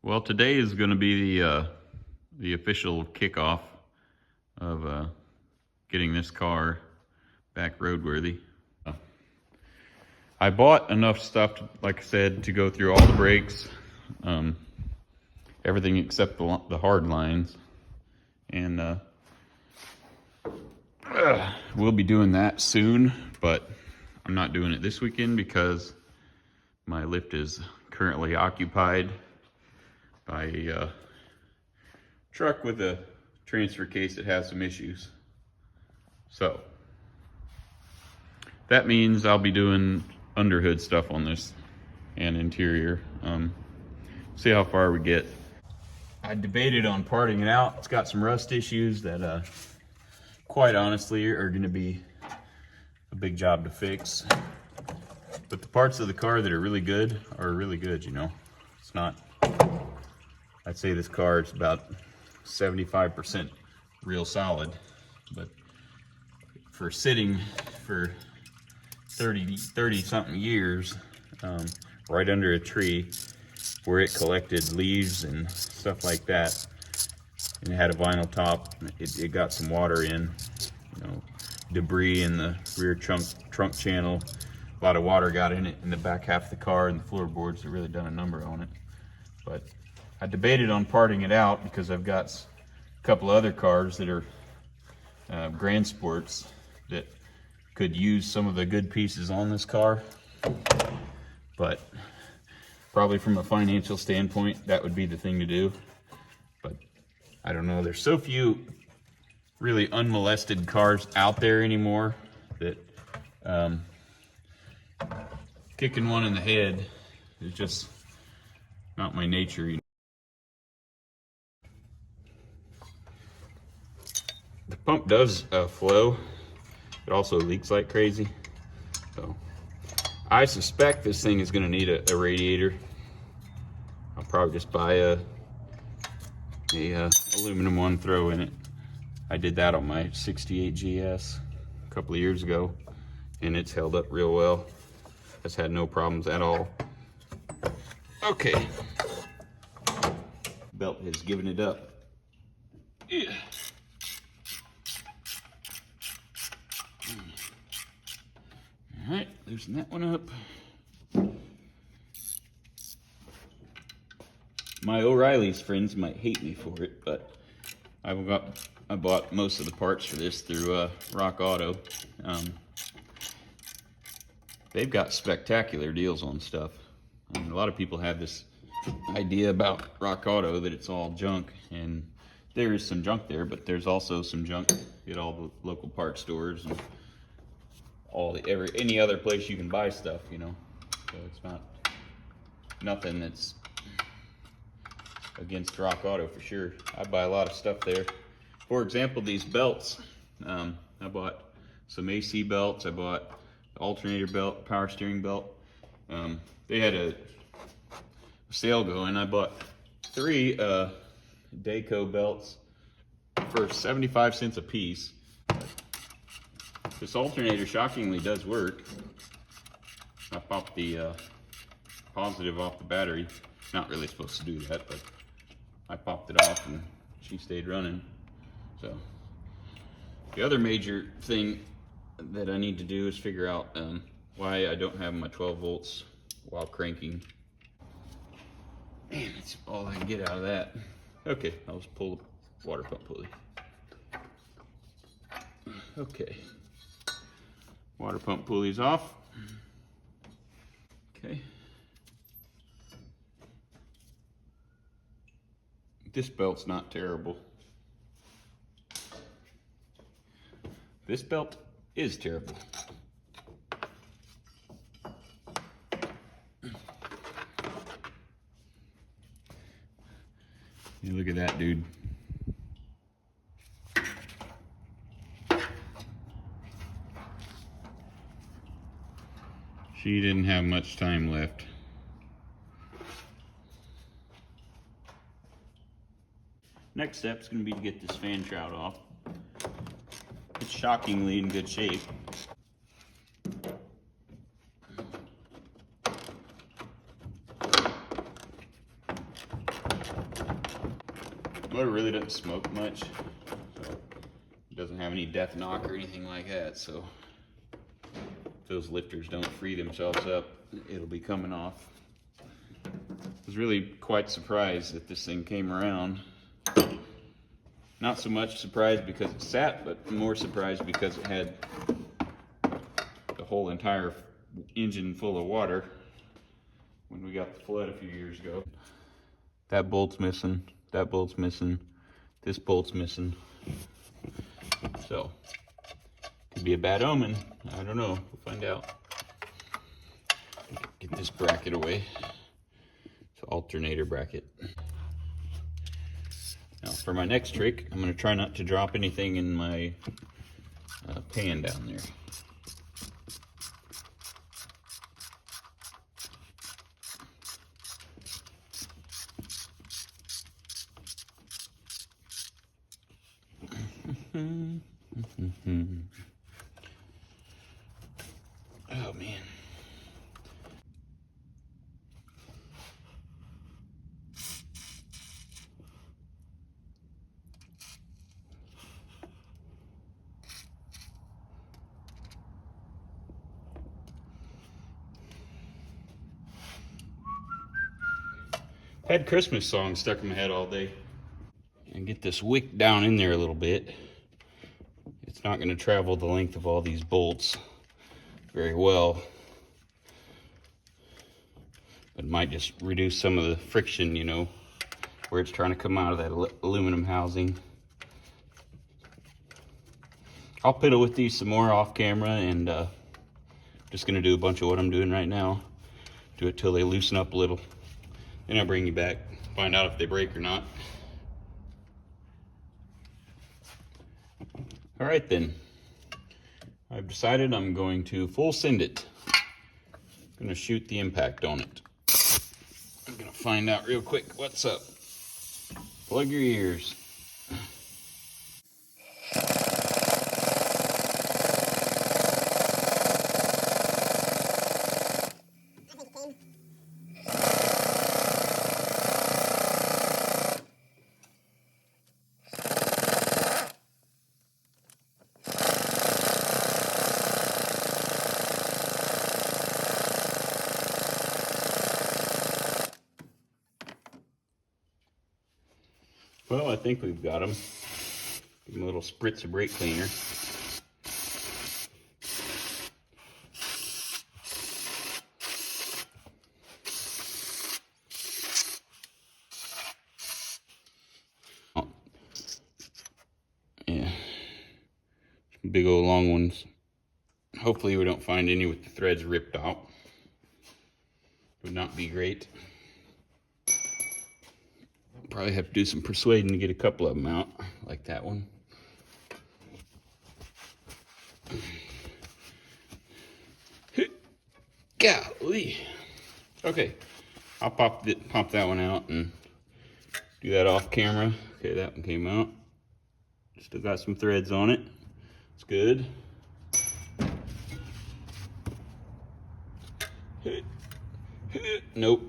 Well, today is going to be the official kickoff of getting this car back roadworthy. I bought enough stuff, like I said, to go through all the brakes, everything except the hard lines, and we'll be doing that soon. But I'm not doing it this weekend because my lift is currently occupied by a truck with a transfer case that has some issues. So that means I'll be doing underhood stuff on this and interior. See how far we get. I debated on parting it out. It's got some rust issues that quite honestly are going to be a big job to fix. But the parts of the car that are really good, you know. It's not, I'd say this car is about 75% real solid, but for sitting for 30 something years right under a tree where it collected leaves and stuff like that, and it had a vinyl top, it got some water in, you know, debris in the rear trunk channel. A lot of water got in it in the back half of the car, and the floorboards have really done a number on it. But I debated on parting it out because I've got a couple other cars that are Grand Sports that could use some of the good pieces on this car. But probably from a financial standpoint, that would be the thing to do. But I don't know, there's so few really unmolested cars out there anymore that kicking one in the head is just not my nature, you know. The pump does flow. It also leaks like crazy. So I suspect this thing is going to need a radiator. I'll probably just buy a aluminum one, throw in it. I did that on my 68 GS a couple of years ago, and it's held up real well. It's had no problems at all. Okay. Belt has given it up. Yeah. All right, loosen that one up. My O'Reilly's friends might hate me for it, but I bought most of the parts for this through Rock Auto. They've got spectacular deals on stuff. I mean, a lot of people have this idea about Rock Auto that it's all junk, and there is some junk there, but there's also some junk at all the local parts stores and any other place you can buy stuff, you know. So it's nothing that's against Rock Auto for sure. I buy a lot of stuff there. For example, these belts. I bought some AC belts. I bought the alternator belt, power steering belt. They had a sale going. I bought 3 Dayco belts for 75 cents a piece. This alternator shockingly does work. I popped the positive off the battery. Not really supposed to do that, but I popped it off and she stayed running. So the other major thing that I need to do is figure out why I don't have my 12 volts while cranking. Man, that's all I can get out of that. Okay, I'll just pull the water pump pulley. Okay. Water pump pulley's off. Okay. This belt's not terrible. This belt is terrible. You look at that, dude. She didn't have much time left. Next step is going to be to get this fan shroud off. It's shockingly in good shape. Motor really doesn't smoke much, so it doesn't have any death knock or anything like that, so if those lifters don't free themselves up, it'll be coming off. I was really quite surprised that this thing came around. Not so much surprised because it sat, but more surprised because it had the whole entire engine full of water when we got the flood a few years ago. That bolt's missing, that bolt's missing, this bolt's missing. So, could be a bad omen. I don't know, we'll find out. Get this bracket away. It's an alternator bracket. Now for my next trick, I'm going to try not to drop anything in my pan down there. Oh man. Had Christmas songs stuck in my head all day. And get this wick down in there a little bit. It's not going to travel the length of all these bolts very well. But it might just reduce some of the friction, you know, where it's trying to come out of that aluminum housing. I'll piddle with these some more off camera, and just going to do a bunch of what I'm doing right now. Do it till they loosen up a little. Then I'll bring you back, find out if they break or not. All right then, I've decided I'm going to full send it. I'm gonna shoot the impact on it. I'm gonna find out real quick what's up. Plug your ears. Well, I think we've got them. Give them a little spritz of brake cleaner. Oh. Yeah, some big old long ones. Hopefully we don't find any with the threads ripped out. Would not be great. Probably have to do some persuading to get a couple of them out, like that one. Golly. Okay, I'll pop that one out and do that off camera. Okay, that one came out. Still got some threads on it. It's good. Nope.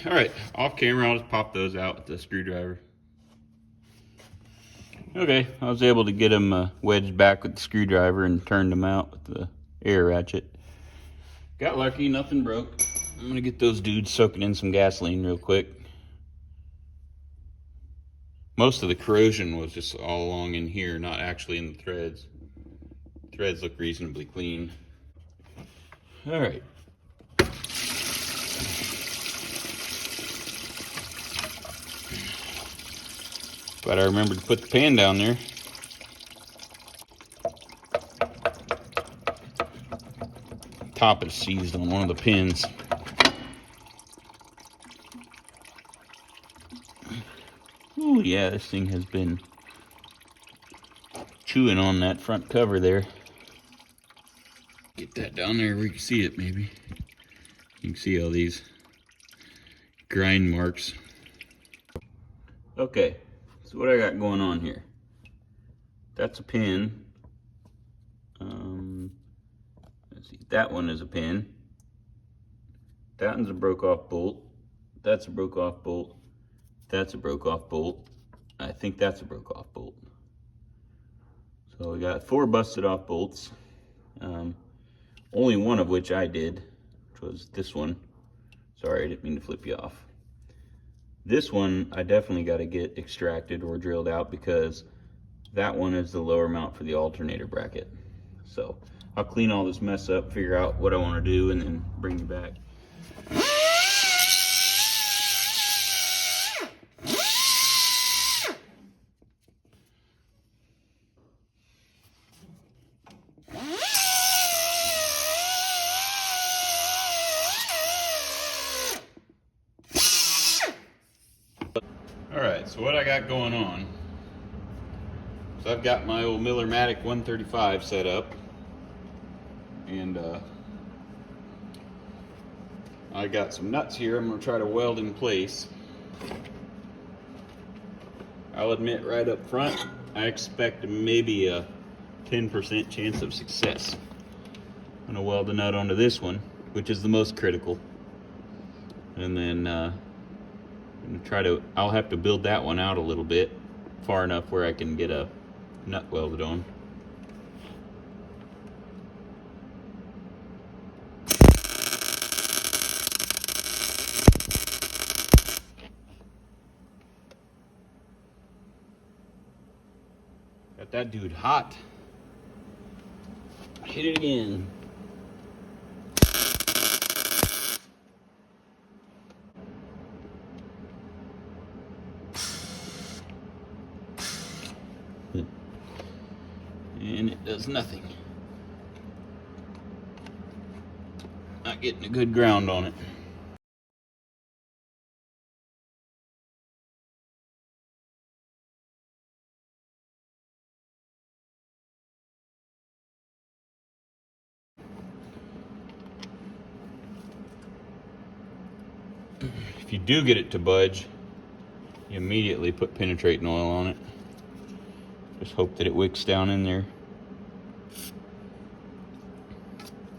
All right, off camera, I'll just pop those out with the screwdriver. Okay, I was able to get them wedged back with the screwdriver and turned them out with the air ratchet. Got lucky, nothing broke. I'm gonna get those dudes soaking in some gasoline real quick. Most of the corrosion was just all along in here, not actually in the threads. Threads look reasonably clean. All right. But I remembered to put the pan down there. Top is seized on one of the pins. Oh yeah, this thing has been chewing on that front cover there. Get that down there where you can see it maybe. You can see all these grind marks. Okay, so what I got going on here. That's a pin. Let's see, that one is a pin. That one's a broke off bolt. That's a broke off bolt. That's a broke off bolt. I think that's a broke off bolt. So we got 4 busted off bolts. Only one of which I did, which was this one. Sorry, I didn't mean to flip you off. This one I definitely got to get extracted or drilled out because that one is the lower mount for the alternator bracket. So I'll clean all this mess up, figure out what I want to do, and then bring you back. Alright, so what I got going on, so I've got my old Miller-Matic 135 set up, and I got some nuts here I'm going to try to weld in place. I'll admit right up front, I expect maybe a 10% chance of success. I'm going to weld a nut onto this one, which is the most critical, and then I'll have to build that one out a little bit, far enough where I can get a nut welded on. Got that dude hot. Hit it again. And it does nothing. Not getting a good ground on it. If you do get it to budge, you immediately put penetrating oil on it. Just hope that it wicks down in there.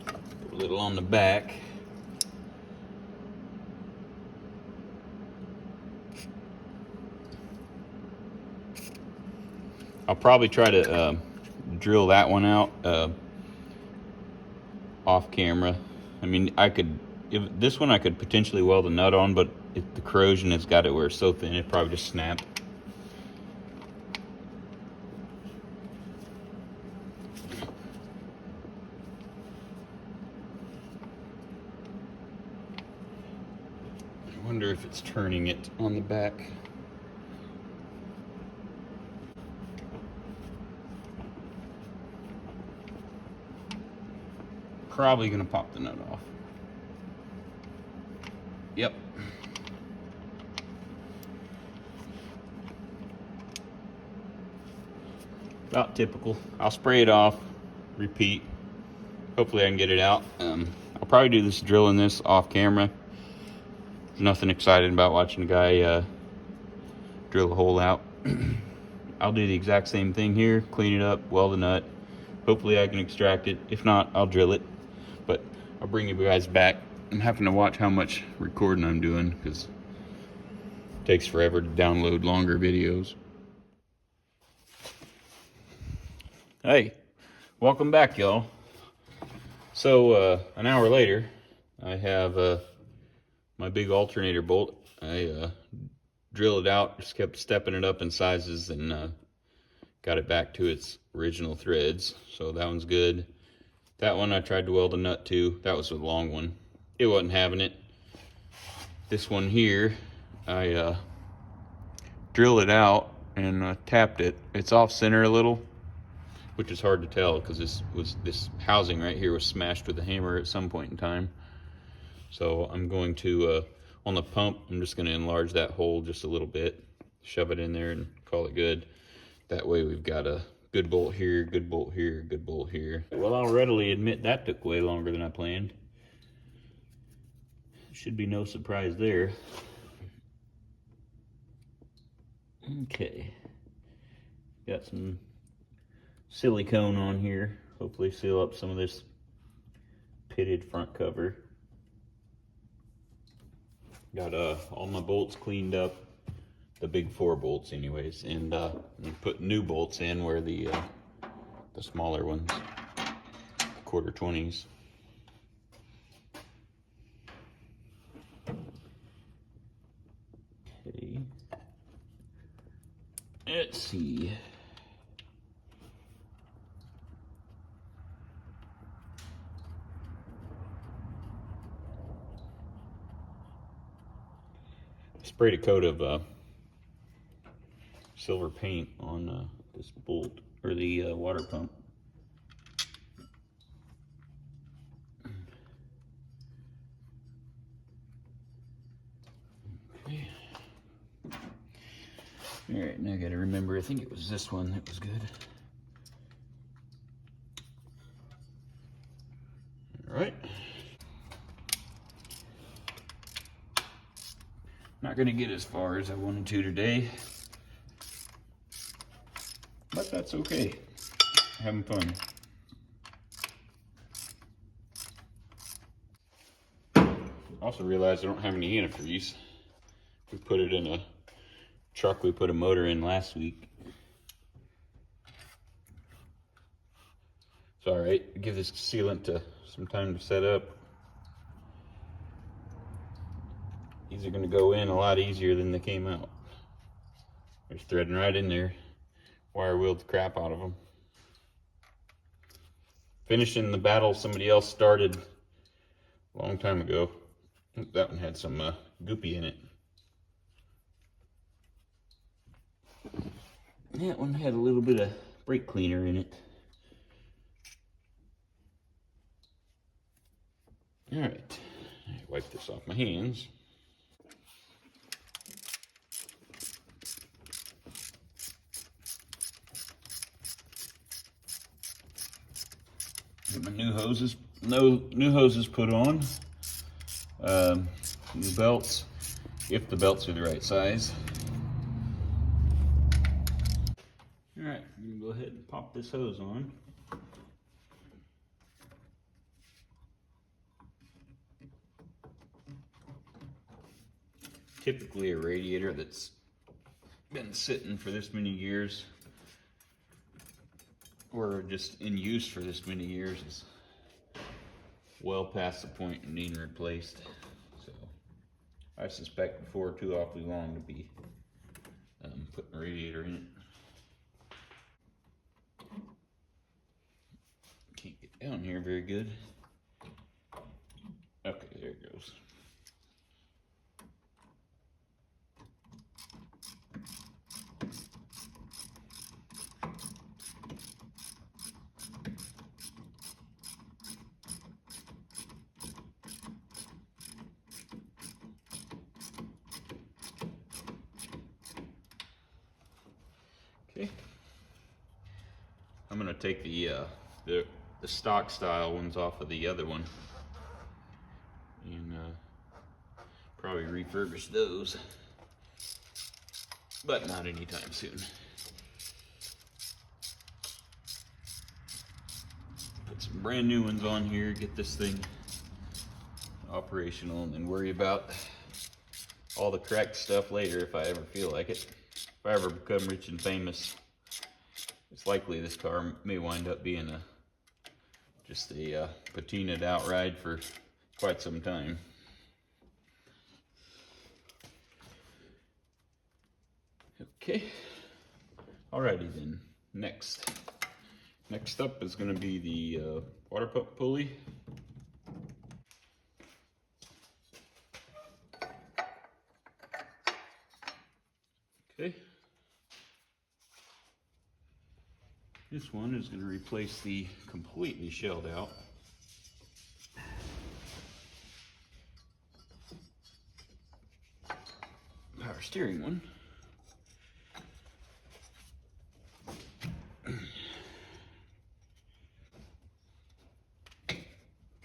Put a little on the back. I'll probably try to drill that one out off camera. I mean, this one I could potentially weld a nut on, but if the corrosion has got it where it's so thin, it'd probably just snap. I wonder if it's turning it on the back. Probably gonna pop the nut off. Yep. About typical. I'll spray it off, repeat. Hopefully I can get it out. I'll probably do this drilling this off camera. There's nothing exciting about watching a guy drill a hole out. I'll do the exact same thing here, clean it up, weld the nut. Hopefully I can extract it. If not, I'll drill it. But I'll bring you guys back. I'm having to watch how much recording I'm doing because it takes forever to download longer videos. Hey, welcome back, y'all. So an hour later, I have my big alternator bolt. I drilled it out, just kept stepping it up in sizes, and got it back to its original threads. So that one's good. That one I tried to weld a nut to. That was a long one. It wasn't having it. This one here, I drilled it out and tapped it. It's off center a little, which is hard to tell because this housing right here was smashed with a hammer at some point in time. So I'm going to, on the pump, I'm just going to enlarge that hole just a little bit, shove it in there and call it good. That way we've got a good bolt here, good bolt here, good bolt here. Well, I'll readily admit that took way longer than I planned. Should be no surprise there. Okay. Got some silicone on here. Hopefully seal up some of this pitted front cover. Got all my bolts cleaned up. The big 4 bolts anyways, and put new bolts in where the smaller ones, quarter 20s. Okay. Let's see. Sprayed a coat of silver paint on this bolt, or the water pump. Okay. All right, now I gotta remember, I think it was this one that was good. All right. Not gonna get as far as I wanted to today, but that's okay. Having fun. Also realized I don't have any antifreeze. We put it in a truck we put a motor in last week. It's all right. Give this sealant some time to set up. These are going to go in a lot easier than they came out. They're threading right in there. Wire wheeled the crap out of them. Finishing the battle somebody else started a long time ago. That one had some goopy in it. That one had a little bit of brake cleaner in it. All right, wipe this off my hands. Get my new hoses, new hoses put on. New belts, if the belts are the right size. All right, I'm gonna go ahead and pop this hose on. Typically a radiator that's been sitting for this many years, or just in use for this many years, is well past the point of needing replaced. So I suspect before too awfully long to be putting a radiator in it. Can't get down here very good. Okay, there it goes. Okay, I'm gonna take the stock style ones off of the other one and probably refurbish those, but not anytime soon. Put some brand new ones on here, get this thing operational, and then worry about all the correct stuff later if I ever feel like it. If I ever become rich and famous, it's likely this car may wind up being just a patinaed out ride for quite some time. Okay, alrighty then. Next up is going to be the water pump pulley. Okay, This one is going to replace the completely shelled out power steering one.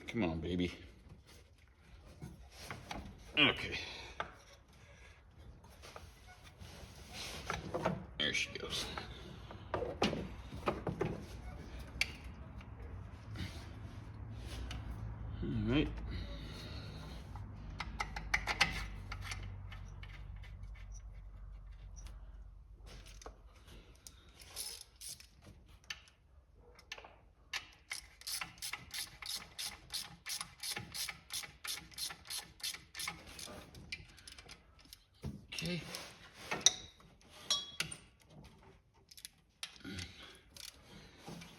Come on, baby. Okay. There she goes. All right. Okay.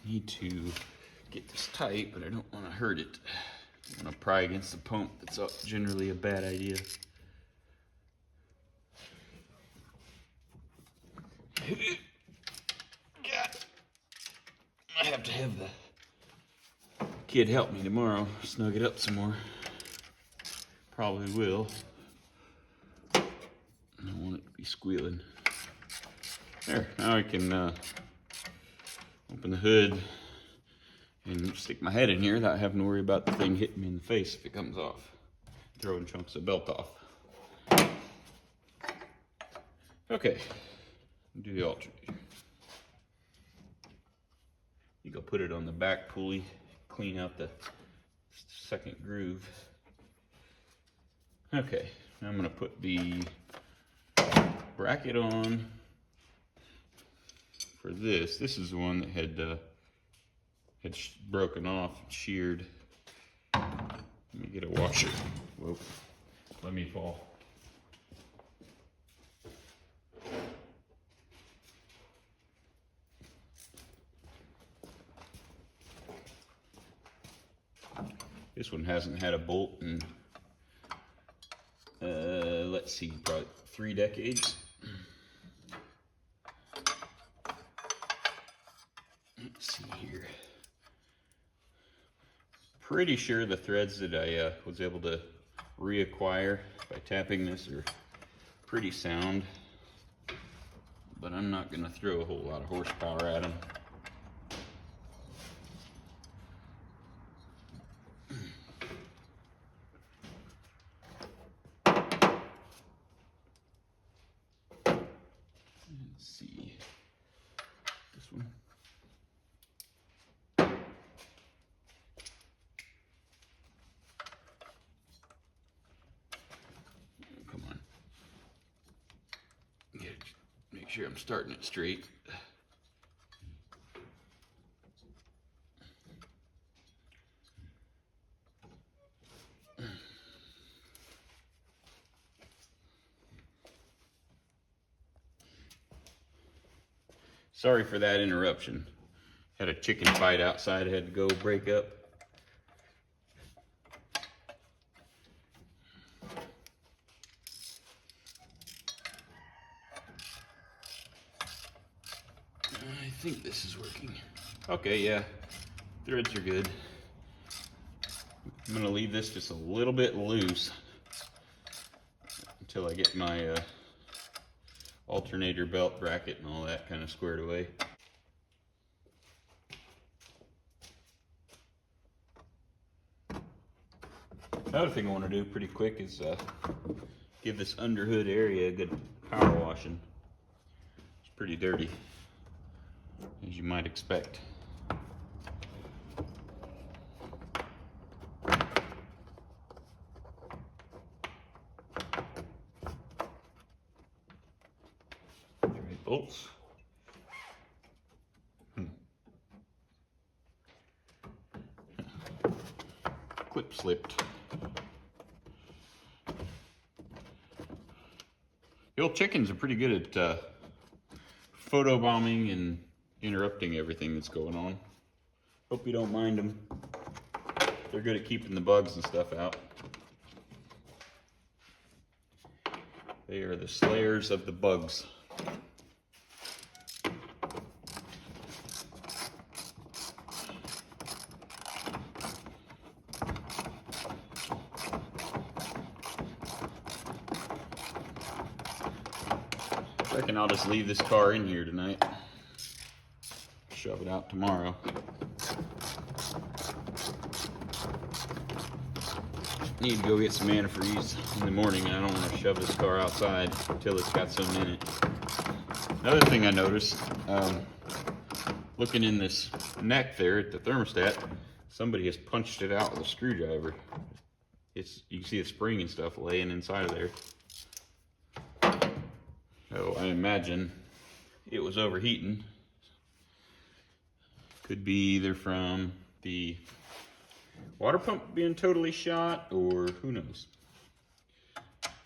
Need to get this tight, but I don't want to hurt it. I want to pry against the pump. That's generally a bad idea. I have to have the kid help me tomorrow, snug it up some more. Probably will. I don't want it to be squealing. There, now I can open the hood and stick my head in here without having to worry about the thing hitting me in the face if it comes off. Throwing chunks of belt off. Okay, do the alternator. You go put it on the back pulley, clean out the second groove. Okay, now I'm going to put the bracket on for this. This is the one that had broken off, sheared. Let me get a washer. Whoa, let me fall. This one hasn't had a bolt in, let's see, probably 3 decades. Let's see here. Pretty sure the threads that I was able to reacquire by tapping this are pretty sound, but I'm not going to throw a whole lot of horsepower at them. Let's see this one. Come on. Make sure I'm starting it straight. Sorry for that interruption. Had a chicken fight outside, I had to go break up. I think this is working. Okay, yeah, threads are good. I'm gonna leave this just a little bit loose until I get my alternator belt bracket and all that kind of squared away. Another thing I want to do pretty quick is give this underhood area a good power washing. It's pretty dirty, as you might expect. Bolts. Clip slipped. The old chickens are pretty good at photo bombing and interrupting everything that's going on. Hope you don't mind them. They're good at keeping the bugs and stuff out. They are the slayers of the bugs. I reckon I'll just leave this car in here tonight. Shove it out tomorrow. Need to go get some antifreeze in the morning, and I don't want to shove this car outside until it's got some in it. Another thing I noticed, looking in this neck there at the thermostat, somebody has punched it out with a screwdriver. You can see the spring and stuff laying inside of there. So I imagine it was overheating. Could be either from the water pump being totally shot, or who knows.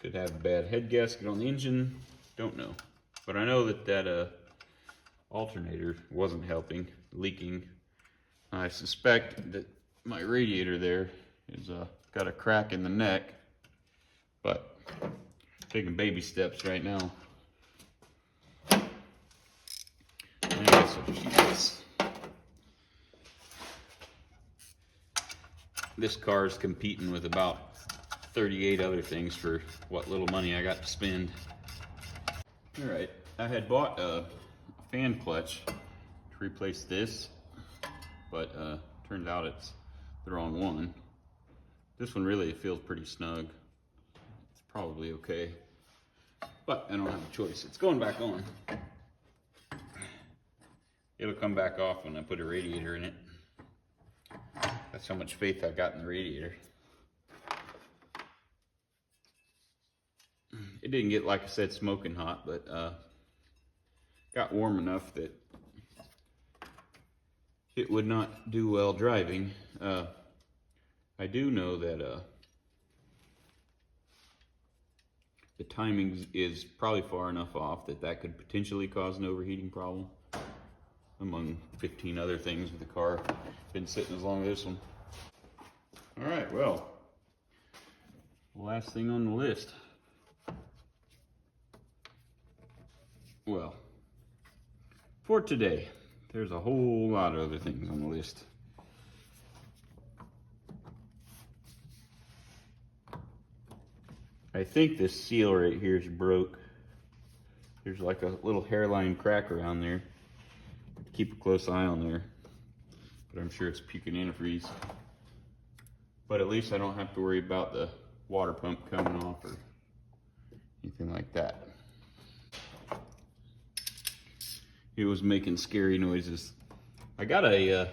Could have a bad head gasket on the engine, don't know. But I know that alternator wasn't helping, leaking. I suspect that my radiator there is got a crack in the neck, but taking baby steps right now. I guess I'll just use this. This car is competing with about 38 other things for what little money I got to spend. All right, I had bought a fan clutch to replace this, but turned out it's the wrong one. This one really feels pretty snug. It's probably okay, but I don't have a choice. It's going back on. It'll come back off when I put a radiator in it. That's how much faith I got in the radiator. It didn't get, like I said, smoking hot, but got warm enough that it would not do well driving. I do know that the timing is probably far enough off that could potentially cause an overheating problem, among 15 other things with the car been sitting as long as this one. All right, well, last thing on the list. Well, for today, there's a whole lot of other things on the list. I think this seal right here is broke. There's like a little hairline crack around there. Keep a close eye on there, but I'm sure it's puking antifreeze. But at least I don't have to worry about the water pump coming off or anything like that. It was making scary noises. I got a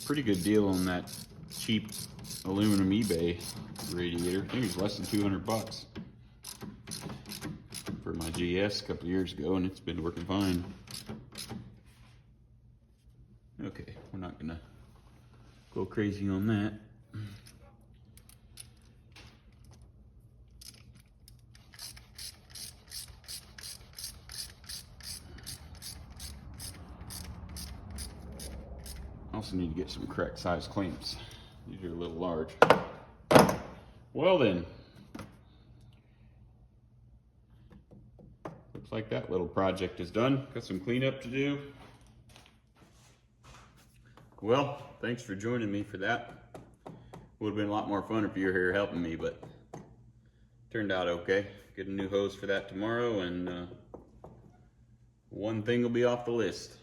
pretty good deal on that cheap aluminum eBay radiator. I think it was less than 200 bucks for my GS a couple years ago, and it's been working fine. Okay, we're not gonna go crazy on that. Also need to get some correct size clamps. These are a little large. Well then, looks like that little project is done. Got some cleanup to do. Well, thanks for joining me for that. Would have been a lot more fun if you were here helping me, but turned out okay. Get a new hose for that tomorrow, and one thing will be off the list.